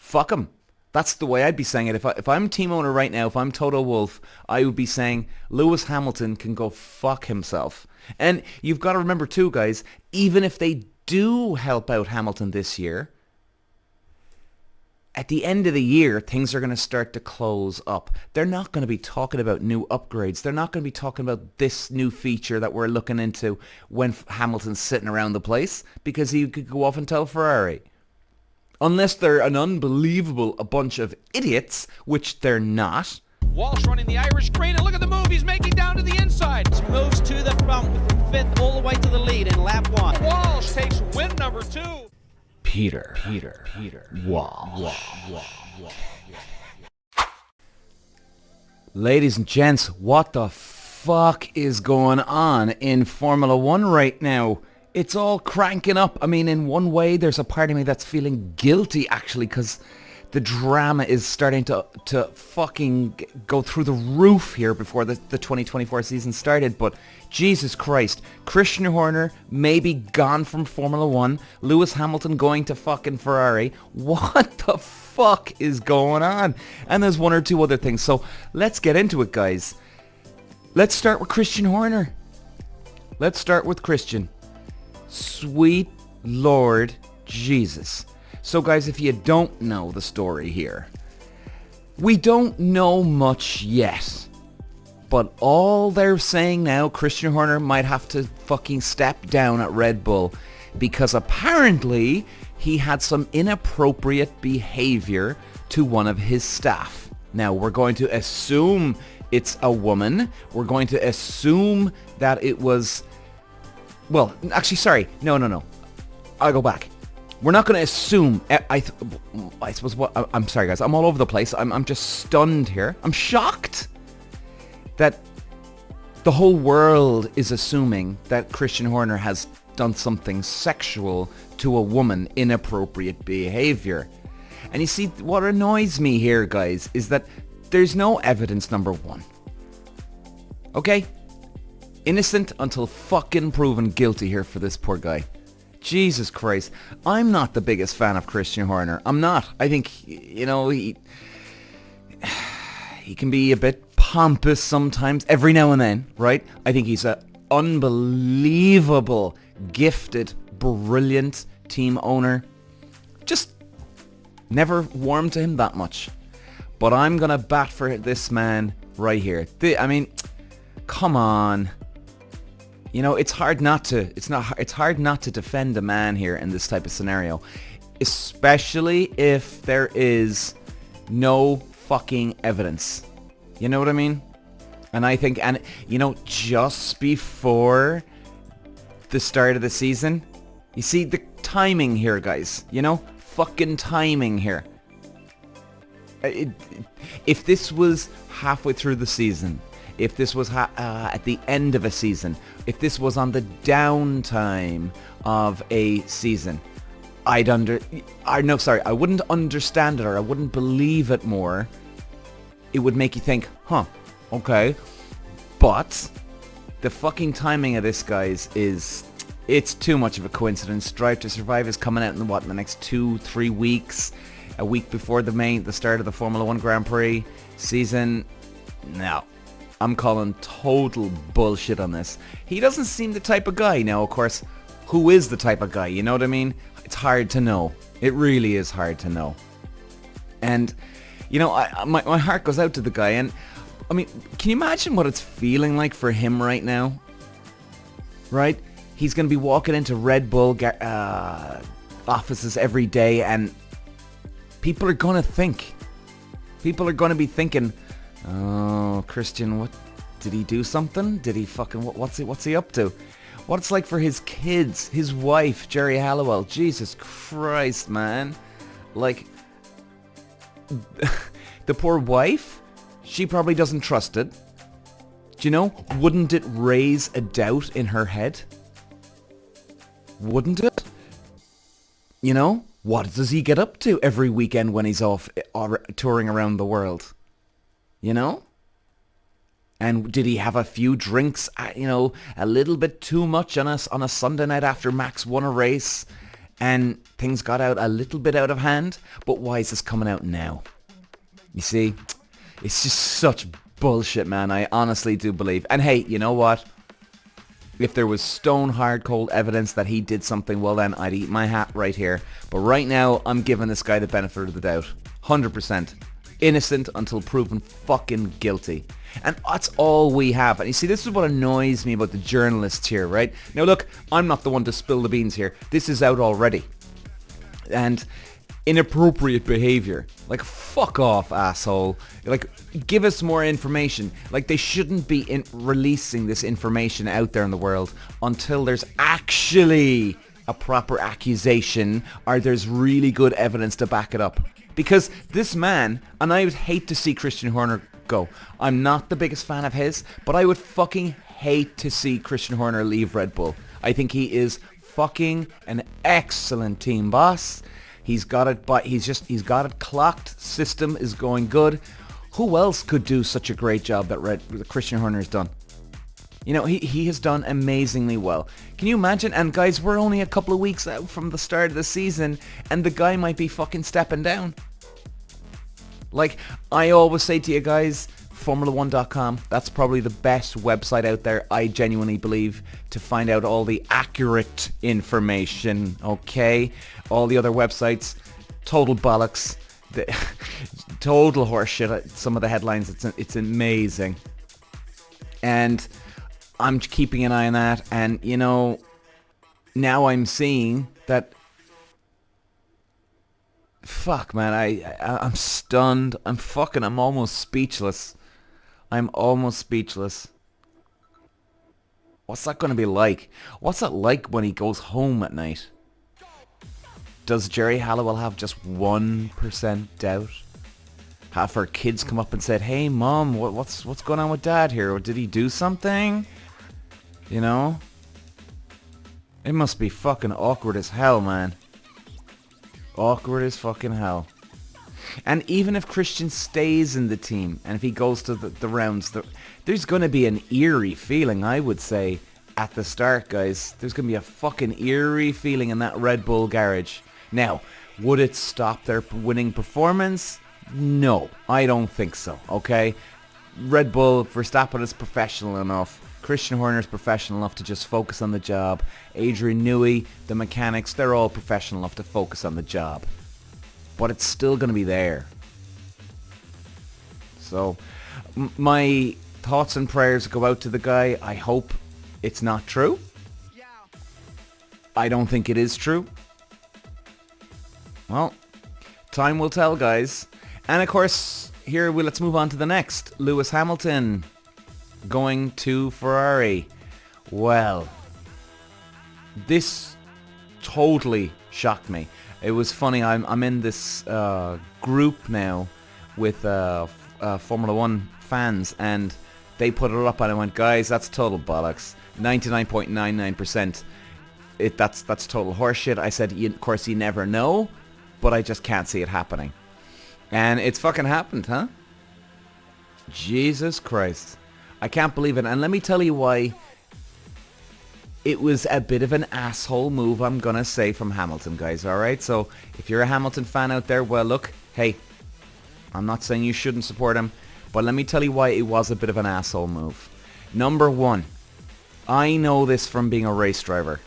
fuck him. That's the way I'd be saying it. If I'm team owner right now, if I'm Toto Wolff, I would be saying Lewis Hamilton can go fuck himself. And you've got to remember too, guys, even if they do help out Hamilton this year, at the end of the year, things are going to start to close up. They're not going to be talking about new upgrades. They're not going to be talking about this new feature that we're looking into when Hamilton's sitting around the place, because he could go off and tell Ferrari. Unless they're an unbelievable a bunch of idiots, which they're not. Walsh running the Irish green, and look at the move he's making down to the inside. Moves to the front with fifth all the way to the lead in lap one. Walsh takes win number 2. Peter. Walsh. Ladies and gents, what the fuck is going on in Formula 1 right now? It's all cranking up. I mean, in one way, there's a part of me that's feeling guilty, actually, because the drama is starting to fucking go through the roof here before the 2024 season started. But Jesus Christ, Christian Horner may be gone from Formula 1. Lewis Hamilton going to fucking Ferrari. What the fuck is going on? And there's one or two other things. So let's get into it, guys. Let's start with Christian Horner. Let's start with Christian. Sweet Lord Jesus. So guys, if you don't know the story here, we don't know much yet. But all they're saying now, Christian Horner might have to fucking step down at Red Bull because apparently he had some inappropriate behavior to one of his staff. Now, we're going to assume it's a woman. We're going to assume that it was... Well, actually, sorry. No. I'll go back. We're not going to assume... I suppose what... I'm sorry, guys. I'm all over the place. I'm just stunned here. I'm shocked that the whole world is assuming that Christian Horner has done something sexual to a woman, inappropriate behavior. And you see, what annoys me here, guys, is that there's no evidence, number one. Okay? Innocent until fucking proven guilty here for this poor guy. Jesus Christ. I'm not the biggest fan of Christian Horner. I'm not. I think, you know, he can be a bit pompous sometimes, every now and then, right? I think he's an unbelievable, gifted, brilliant team owner. Just never warmed to him that much. But I'm going to bat for this man right here. I mean, come on. You know, it's hard not to. It's hard not to defend a man here in this type of scenario, especially if there is no fucking evidence. You know what I mean? And I think, and you know, just before the start of the season, you see the timing here, guys. You know, fucking timing here. If this was halfway through the season, if this was at the end of a season, if this was on the downtime of a season, I wouldn't understand it, or I wouldn't believe it more. It would make you think, okay. But the fucking timing of this, guys, it's too much of a coincidence. Drive to Survive is coming out in the next 2-3 weeks, a week before the start of the Formula 1 Grand Prix season. No. I'm calling total bullshit on this. He doesn't seem the type of guy. Now, of course, who is the type of guy? You know what I mean? It's hard to know. It really is hard to know. And, you know, my heart goes out to the guy. And, I mean, can you imagine what it's feeling like for him right now? Right? He's going to be walking into Red Bull offices every day, and people are going to think. People are going to be thinking... Oh, Christian, what did he do something? Did he fucking what's he up to? What it's like for his kids, his wife, Jerry Halliwell. Jesus Christ, man. Like the poor wife, she probably doesn't trust it. Do you know? Wouldn't it raise a doubt in her head? Wouldn't it? You know? What does he get up to every weekend when he's off touring around the world? You know? And did he have a few drinks, you know, a little bit too much on a Sunday night after Max won a race? and things got out a little bit out of hand. But why is this coming out now? You see, it's just such bullshit, man. I honestly do believe. And hey, you know what? If there was stone hard cold evidence that he did something, well then I'd eat my hat right here. But right now, I'm giving this guy the benefit of the doubt. 100%. Innocent until proven fucking guilty. And that's all we have. And you see, this is what annoys me about the journalists here, right? Now look, I'm not the one to spill the beans here. This is out already. And inappropriate behavior. Like, fuck off, asshole. Like, give us more information. Like, they shouldn't be releasing this information out there in the world until there's actually a proper accusation or there's really good evidence to back it up. Because this man, and I would hate to see Christian Horner go. I'm not the biggest fan of his, but I would fucking hate to see Christian Horner leave Red Bull. I think he is fucking an excellent team boss. He's got it, but he's got it clocked. System is going good. Who else could do such a great job that Christian Horner has done? You know, he has done amazingly well. Can you imagine? And guys, we're only a couple of weeks out from the start of the season, and the guy might be fucking stepping down. Like, I always say to you guys, Formula1.com, that's probably the best website out there, I genuinely believe, to find out all the accurate information, okay? All the other websites, total bollocks, total horseshit, some of the headlines, it's amazing. And I'm keeping an eye on that, and, you know, now I'm seeing that... Fuck, man, I'm stunned. I'm almost speechless. I'm almost speechless. What's that going to be like? What's it like when he goes home at night? Does Jerry Halliwell have just 1% doubt? Have her kids come up and said, "Hey, Mom, what's going on with Dad here? Or did he do something?" You know? It must be fucking awkward as hell, man. Awkward as fucking hell. And even if Christian stays in the team, and if he goes to the rounds, there's going to be an eerie feeling, I would say, at the start, guys. There's going to be a fucking eerie feeling in that Red Bull garage. Now, would it stop their winning performance? No, I don't think so, okay? Red Bull, Verstappen is professional enough. Christian Horner is professional enough to just focus on the job. Adrian Newey, the mechanics, they're all professional enough to focus on the job. But it's still going to be there. So, my thoughts and prayers go out to the guy. I hope it's not true. I don't think it is true. Well, time will tell, guys. And of course, here let's move on to the next. Lewis Hamilton going to Ferrari. Well, this totally shocked me. It was funny. I'm in this group now with Formula One fans, and they put it up, and I went, guys, that's total bollocks. 99.99%. That's total horseshit. I said, of course, you never know, but I just can't see it happening. And it's fucking happened, huh? Jesus Christ. I can't believe it. And let me tell you why it was a bit of an asshole move, I'm going to say, from Hamilton, guys, alright? So, if you're a Hamilton fan out there, well, look, hey, I'm not saying you shouldn't support him, but let me tell you why it was a bit of an asshole move. Number one, I know this from being a race driver.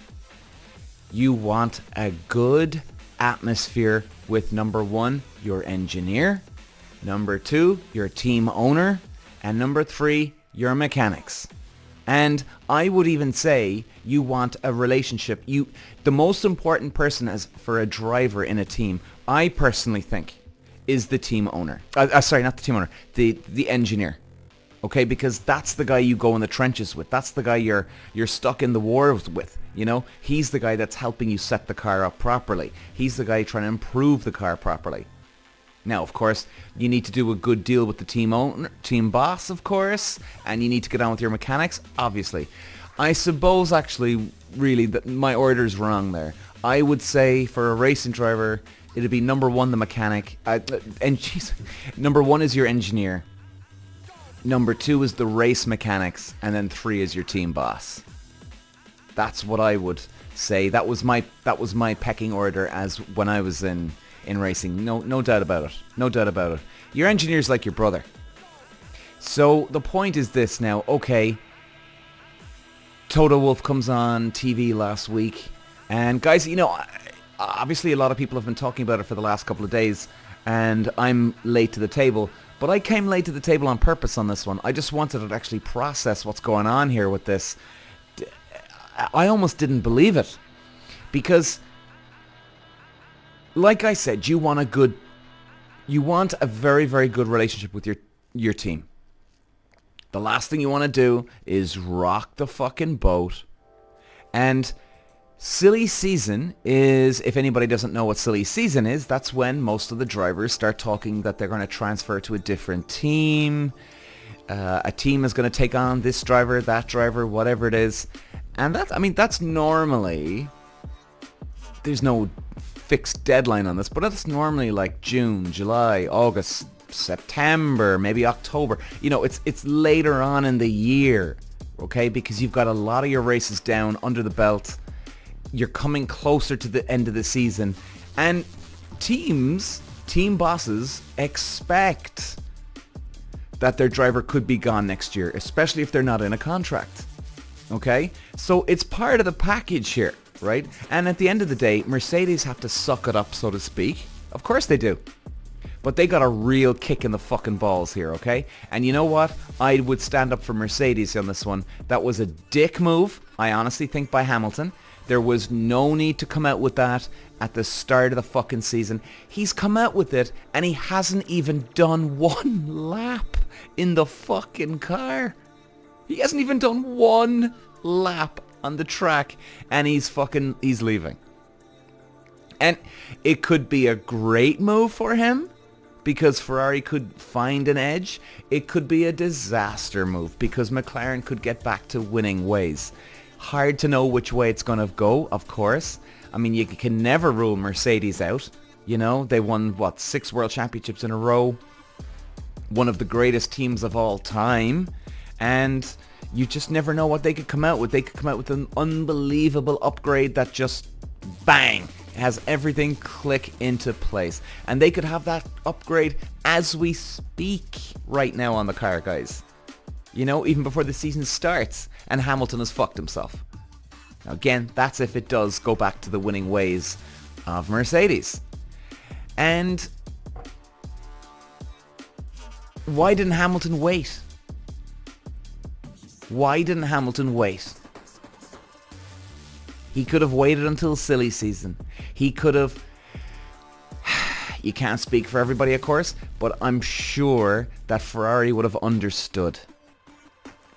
You want a good atmosphere with, number one, your engineer, number two, your team owner, and number three, your mechanics. And I would even say you want a relationship. The most important person for a driver in a team, I personally think, is the team owner. Sorry, not the team owner, the engineer. Okay, because that's the guy you go in the trenches with. That's the guy you're stuck in the war with. You know, he's the guy that's helping you set the car up properly. He's the guy trying to improve the car properly. Now, of course, you need to do a good deal with the team owner, team boss, of course, and you need to get on with your mechanics, obviously. I suppose, actually, really, that my order's wrong there. I would say for a racing driver, it'd be number one, the mechanic. Number one is your engineer. Number two is the race mechanics, and then three is your team boss. That's what I would say that was my pecking order as when I was in racing. No doubt about it. No doubt about it. Your engineer's like your brother. So the point is this now. Okay, Toto Wolff comes on TV last week, and guys, obviously a lot of people have been talking about it for the last couple of days, and I'm late to the table. But I came late to the table on purpose on this one. I just wanted to actually process what's going on here with this. I almost didn't believe it. Because, like I said, you want a very, very good relationship with your team. The last thing you want to do is rock the fucking boat. And silly season is, if anybody doesn't know what silly season is, that's when most of the drivers start talking that they're going to transfer to a different team. A team is going to take on this driver, that driver, whatever it is. And that's normally, there's no fixed deadline on this, but that's normally like June, July, August, September, maybe October. It's later on in the year, okay? Because you've got a lot of your races down under the belt. You're coming closer to the end of the season, and team bosses expect that their driver could be gone next year, especially if they're not in a contract. Okay? So it's part of the package here, right? And at the end of the day, Mercedes have to suck it up, so to speak. Of course they do. But they got a real kick in the fucking balls here, okay? And you know what? I would stand up for Mercedes on this one. That was a dick move, I honestly think, by Hamilton. There was no need to come out with that at the start of the fucking season. He's come out with it and he hasn't even done one lap in the fucking car. He hasn't even done one lap on the track and he's leaving. And it could be a great move for him because Ferrari could find an edge. It could be a disaster move because McLaren could get back to winning ways. Hard to know which way it's going to go, of course. I mean, you can never rule Mercedes out. They won, 6 world championships in a row. One of the greatest teams of all time. And you just never know what they could come out with. They could come out with an unbelievable upgrade that just, bang, has everything click into place. And they could have that upgrade as we speak right now on the car, guys. Even before the season starts, and Hamilton has fucked himself. Now again, that's if it does go back to the winning ways of Mercedes. And why didn't Hamilton wait? Why didn't Hamilton wait? He could have waited until silly season. He could have... You can't speak for everybody, of course, but I'm sure that Ferrari would have understood.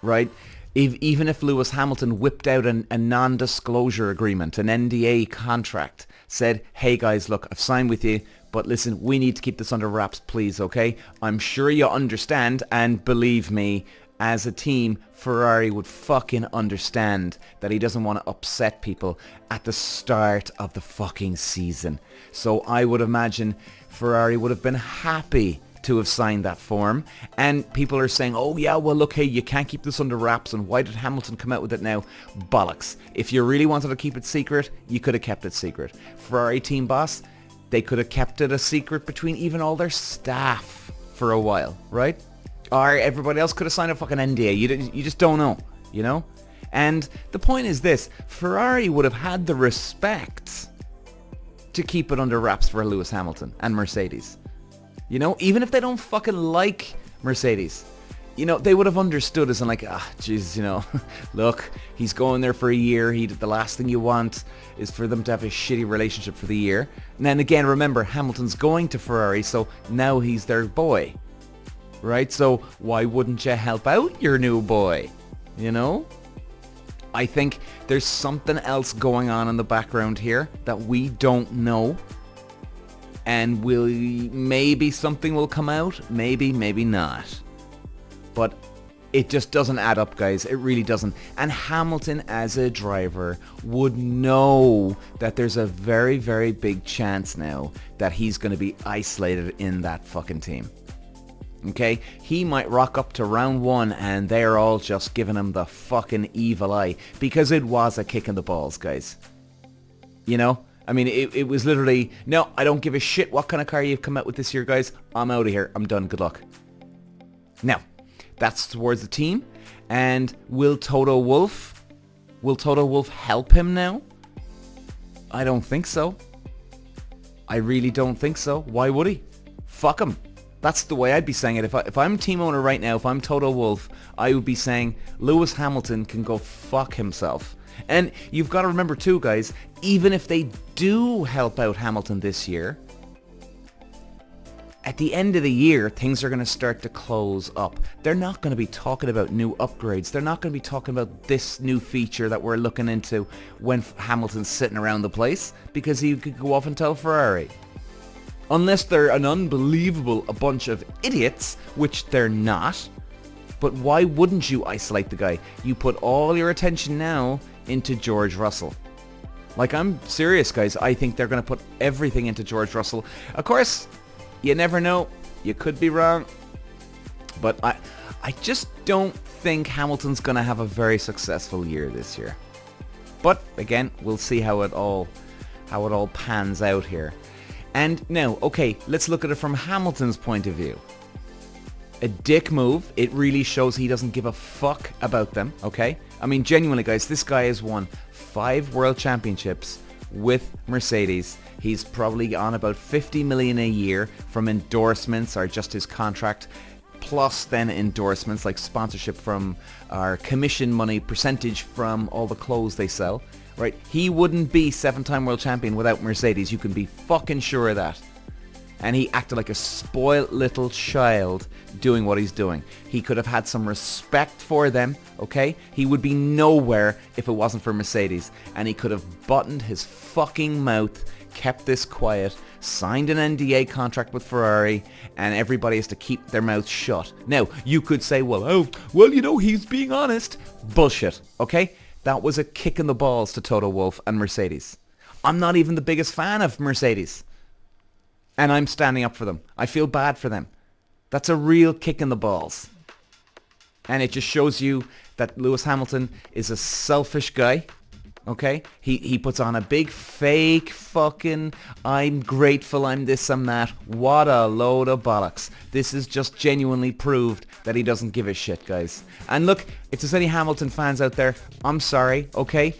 Right? Even if Lewis Hamilton whipped out a non-disclosure agreement, an NDA contract, said, hey guys, look, I've signed with you, but listen, we need to keep this under wraps, please, okay? I'm sure you understand, and believe me, as a team, Ferrari would fucking understand that he doesn't want to upset people at the start of the fucking season. So I would imagine Ferrari would have been happy to have signed that form. And people are saying, oh yeah, well look, hey, you can't keep this under wraps, and why did Hamilton come out with it now? Bollocks. If you really wanted to keep it secret, you could have kept it secret. Ferrari team boss, they could have kept it a secret between even all their staff for a while, right? Or everybody else could have signed a fucking NDA. You just don't know, And the point is this, Ferrari would have had the respect to keep it under wraps for Lewis Hamilton and Mercedes. Even if they don't fucking like Mercedes, they would have understood as in like, jeez, look, he's going there for a year. The last thing you want is for them to have a shitty relationship for the year. And then again, remember, Hamilton's going to Ferrari, so now he's their boy, right? So why wouldn't you help out your new boy, I think there's something else going on in the background here that we don't know. And maybe something will come out, maybe not. But it just doesn't add up, guys. It really doesn't. And Hamilton, as a driver, would know that there's a very, very big chance now that he's going to be isolated in that fucking team. Okay? He might rock up to round 1 and they're all just giving him the fucking evil eye. Because it was a kick in the balls, guys. You know? I mean, it was literally, no, I don't give a shit what kind of car you've come out with this year, guys. I'm out of here. I'm done. Good luck. Now, that's towards the team. And will Toto Wolff help him now? I don't think so. I really don't think so. Why would he? Fuck him. That's the way I'd be saying it. If I'm team owner right now, if I'm Toto Wolff, I would be saying Lewis Hamilton can go fuck himself. And you've got to remember too, guys, even if they do help out Hamilton this year, at the end of the year, things are going to start to close up. They're not going to be talking about new upgrades. They're not going to be talking about this new feature that we're looking into when Hamilton's sitting around the place, because he could go off and tell Ferrari. Unless they're an unbelievable a bunch of idiots, which they're not. But why wouldn't you isolate the guy? You put all your attention now into George Russell. Like, I'm serious, guys. I think they're going to put everything into George Russell. Of course, you never know. You could be wrong. But I just don't think Hamilton's going to have a very successful year this year. But again, we'll see how it all pans out here. And now, okay, let's look at it from Hamilton's point of view. A dick move. It really shows he doesn't give a fuck about them, okay? I mean, genuinely, guys, this guy has won 5 world championships with Mercedes. He's probably on about 50 million a year from endorsements or just his contract, plus then endorsements like sponsorship from our commission money, percentage from all the clothes they sell, right? He wouldn't be 7-time world champion without Mercedes. You can be fucking sure of that. And he acted like a spoiled little child doing what he's doing. He could have had some respect for them, okay? He would be nowhere if it wasn't for Mercedes. And he could have buttoned his fucking mouth, kept this quiet, signed an NDA contract with Ferrari, and everybody has to keep their mouth shut. Now, you could say, well, you know, he's being honest. Bullshit, okay? That was a kick in the balls to Toto Wolff and Mercedes. I'm not even the biggest fan of Mercedes. And I'm standing up for them. I feel bad for them. That's a real kick in the balls. And it just shows you that Lewis Hamilton is a selfish guy. Okay? He puts on a big fake fucking, I'm grateful, I'm this, I'm that. What a load of bollocks. This is just genuinely proved that he doesn't give a shit, guys. And look, if there's any Hamilton fans out there, I'm sorry, okay?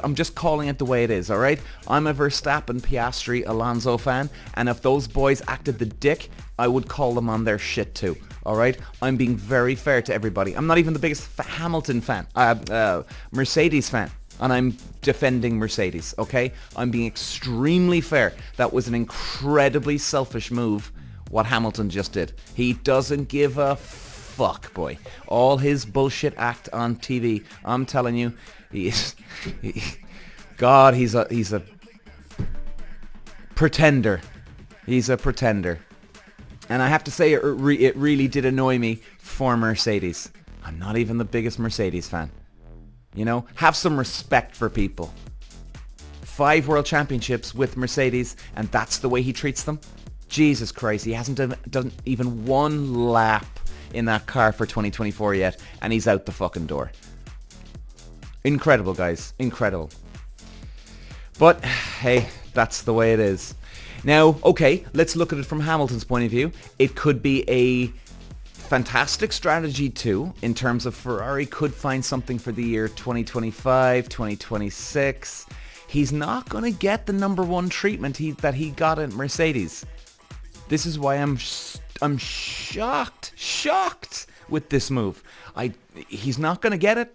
I'm just calling it the way it is, alright? I'm a Verstappen, Piastri, Alonso fan, and if those boys acted the dick, I would call them on their shit too. Alright? I'm being very fair to everybody. I'm not even the biggest Hamilton fan. Mercedes fan. And I'm defending Mercedes, okay? I'm being extremely fair. That was an incredibly selfish move, what Hamilton just did. He doesn't give a fuck, boy. All his bullshit act on TV, I'm telling you, God, he's a pretender. He's a pretender. And I have to say, it really did annoy me for Mercedes. I'm not even the biggest Mercedes fan. You know, have some respect for people. 5 world championships with Mercedes, and that's the way he treats them? Jesus Christ, he hasn't done even one lap in that car for 2024 yet, and he's out the fucking door. Incredible, guys. Incredible. But, hey, that's the way it is. Now, okay, let's look at it from Hamilton's point of view. It could be a fantastic strategy too, in terms of Ferrari could find something for the year 2025, 2026. He's not going to get the number 1 treatment that he got at Mercedes. This is why I'm shocked with this move. He's not going to get it.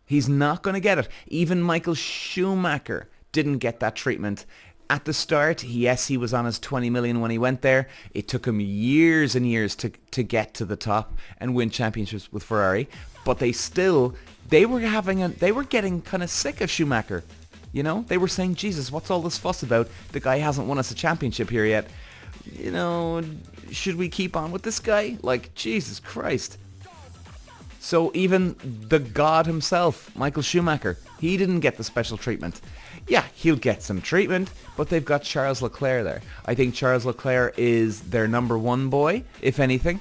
He's not going to get it. Even Michael Schumacher didn't get that treatment. At the start, yes, he was on his 20 million when he went there. It took him years and years to get to the top and win championships with Ferrari. But they were getting kind of sick of Schumacher. You know, they were saying, Jesus, what's all this fuss about? The guy hasn't won us a championship here yet. You know, should we keep on with this guy? Like, Jesus Christ. So even the god himself, Michael Schumacher, he didn't get the special treatment. Yeah, he'll get some treatment, but they've got Charles Leclerc there. I think Charles Leclerc is their number 1 boy, if anything.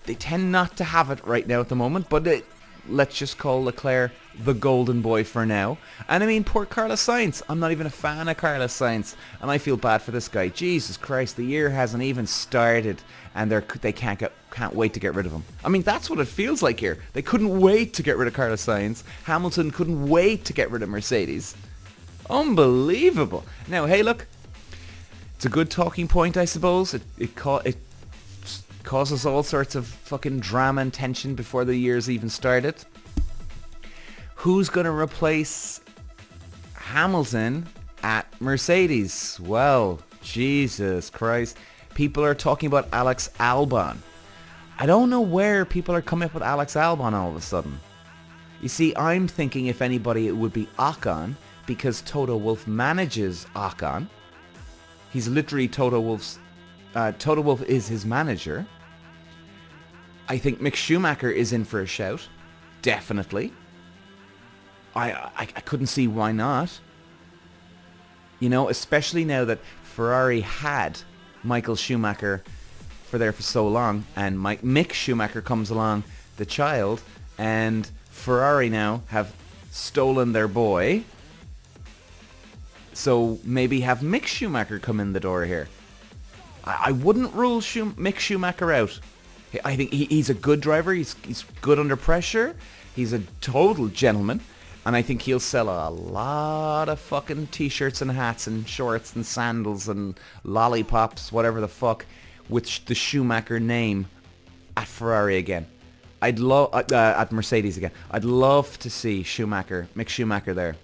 They tend not to have it right now at the moment, but let's just call Leclerc the golden boy for now. And I mean, poor Carlos Sainz. I'm not even a fan of Carlos Sainz, and I feel bad for this guy. Jesus Christ, the year hasn't even started, and they can't wait to get rid of him. I mean, that's what it feels like here. They couldn't wait to get rid of Carlos Sainz. Hamilton couldn't wait to get rid of Mercedes. Unbelievable. Now, hey, look, it's a good talking point, I suppose. It causes all sorts of fucking drama and tension before the year's even started. Who's going to replace Hamilton at Mercedes? Well, Jesus Christ. People are talking about Alex Albon. I don't know where people are coming up with Alex Albon all of a sudden. You see, I'm thinking if anybody it would be Ocon, because Toto Wolff manages Ocon. He's literally Toto Wolff is his manager. I think Mick Schumacher is in for a shout. Definitely. I couldn't see why not. You know, especially now that Ferrari had Michael Schumacher for so long, and Mick Schumacher comes along, the child, and Ferrari now have stolen their boy. So maybe have Mick Schumacher come in the door here. I wouldn't rule Mick Schumacher out. I think he's a good driver. He's good under pressure. He's a total gentleman. And I think he'll sell a lot of fucking t-shirts and hats and shorts and sandals and lollipops, whatever the fuck, with the Schumacher name at Ferrari again. At Mercedes again. I'd love to see Mick Schumacher there.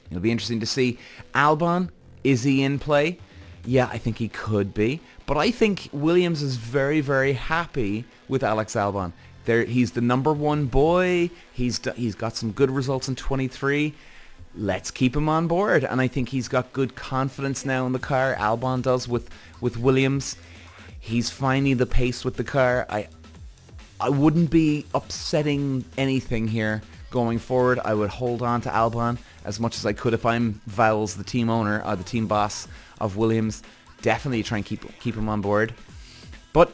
It'll be interesting to see. Albon, is he in play? Yeah, I think he could be. But I think Williams is very, very happy with Alex Albon. He's the number one boy. He's got some good results in 23. Let's keep him on board. And I think he's got good confidence now in the car. Albon does with Williams. He's finding the pace with the car. I wouldn't be upsetting anything here going forward. I would hold on to Albon as much as I could if I'm Vowles, the team owner, the team boss of Williams. Definitely try and keep him on board. But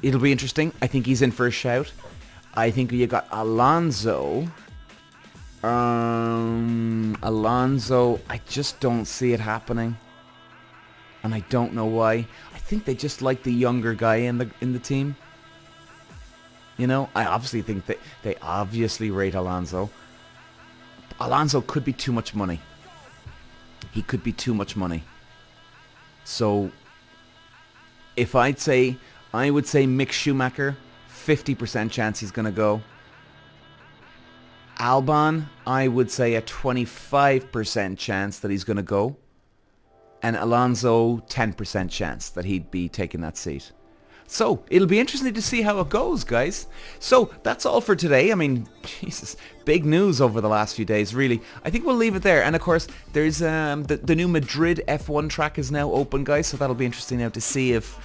it'll be interesting. I think he's in for a shout. I think you got Alonso. Alonso, I just don't see it happening. And I don't know why. I think they just like the younger guy in the team. You know, I obviously think that they obviously rate Alonso. Alonso could be too much money. He could be too much money. So, if I would say Mick Schumacher, 50% chance he's going to go. Albon, I would say a 25% chance that he's going to go. And Alonso, 10% chance that he'd be taking that seat. So, it'll be interesting to see how it goes, guys. So, that's all for today. I mean, Jesus, big news over the last few days, really. I think we'll leave it there. And, of course, there's the new Madrid F1 track is now open, guys. So, that'll be interesting now to see if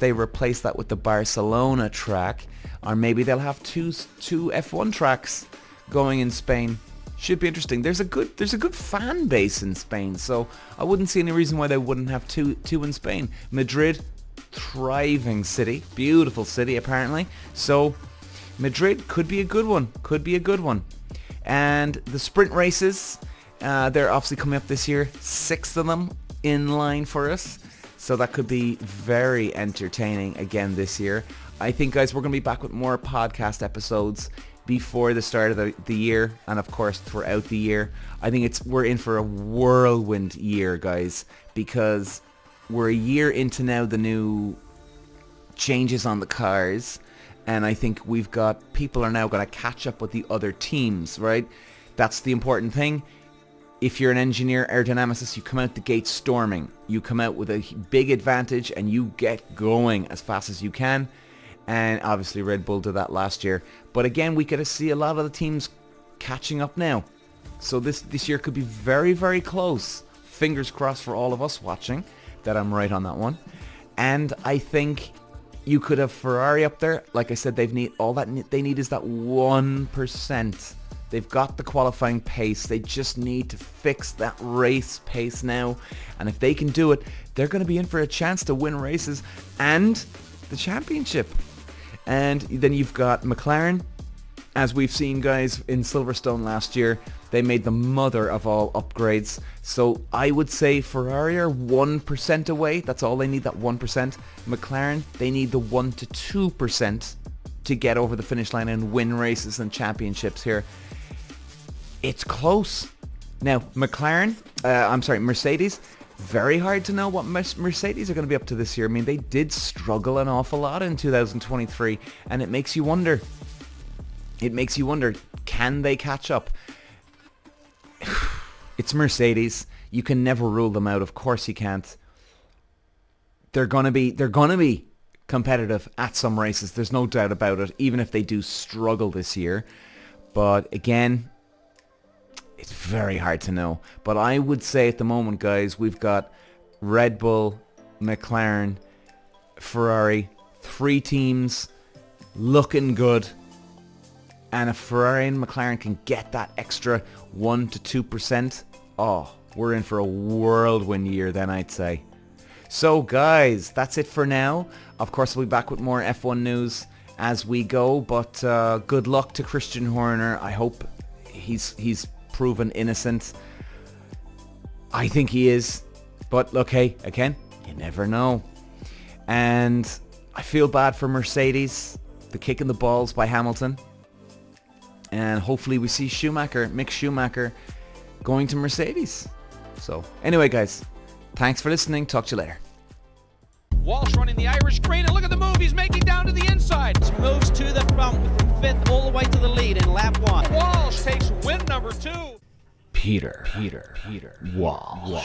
they replace that with the Barcelona track. Or maybe they'll have two F1 tracks going in Spain. Should be interesting. There's a good fan base in Spain. So, I wouldn't see any reason why they wouldn't have two in Spain. Madrid, thriving city, beautiful city apparently. So Madrid could be a good one. And the sprint races, they're obviously coming up this year. 6 of them in line for us. So that could be very entertaining again this year. I think, guys, we're going to be back with more podcast episodes before the start of the year, and of course throughout the year. I think we're in for a whirlwind year, guys, because we're a year into now the new changes on the cars, and I think people are now going to catch up with the other teams, right? That's the important thing. If you're an engineer, aerodynamicist, you come out the gate storming. You come out with a big advantage and you get going as fast as you can. And obviously Red Bull did that last year. But again, we get to see a lot of the teams catching up now. So this year could be very, very close. Fingers crossed for all of us watching that I'm right on that one. And I think you could have Ferrari up there. Like I said, they need is that 1%. They've got the qualifying pace. They just need to fix that race pace now. And if they can do it, they're going to be in for a chance to win races and the championship. And then you've got McLaren. As we've seen, guys, in Silverstone last year, they made the mother of all upgrades. So I would say Ferrari are 1% away. That's all they need, that 1%. McLaren, they need the 1 to 2% to get over the finish line and win races and championships here. It's close. Now, Mercedes, very hard to know what Mercedes are going to be up to this year. I mean, they did struggle an awful lot in 2023, and it makes you wonder. Can they catch up? It's Mercedes. You can never rule them out. Of course you can't. They're gonna be competitive at some races. There's no doubt about it, even if they do struggle this year. But again, it's very hard to know. But I would say at the moment, guys, we've got Red Bull, McLaren, Ferrari, 3 teams looking good. And if Ferrari and McLaren can get that extra 1 to 2%, oh, we're in for a whirlwind year then, I'd say. So guys, that's it for now. Of course, we'll be back with more F1 news as we go, but good luck to Christian Horner. I hope he's proven innocent. I think he is, but look, hey, again, you never know. And I feel bad for Mercedes, the kick in the balls by Hamilton. And hopefully we see Mick Schumacher, going to Mercedes. So anyway, guys, thanks for listening. Talk to you later. Walsh running the Irish green, and look at the move he's making down to the inside. Moves to the front from 5th all the way to the lead in lap 1. Walsh takes win number 2. Peter Walsh.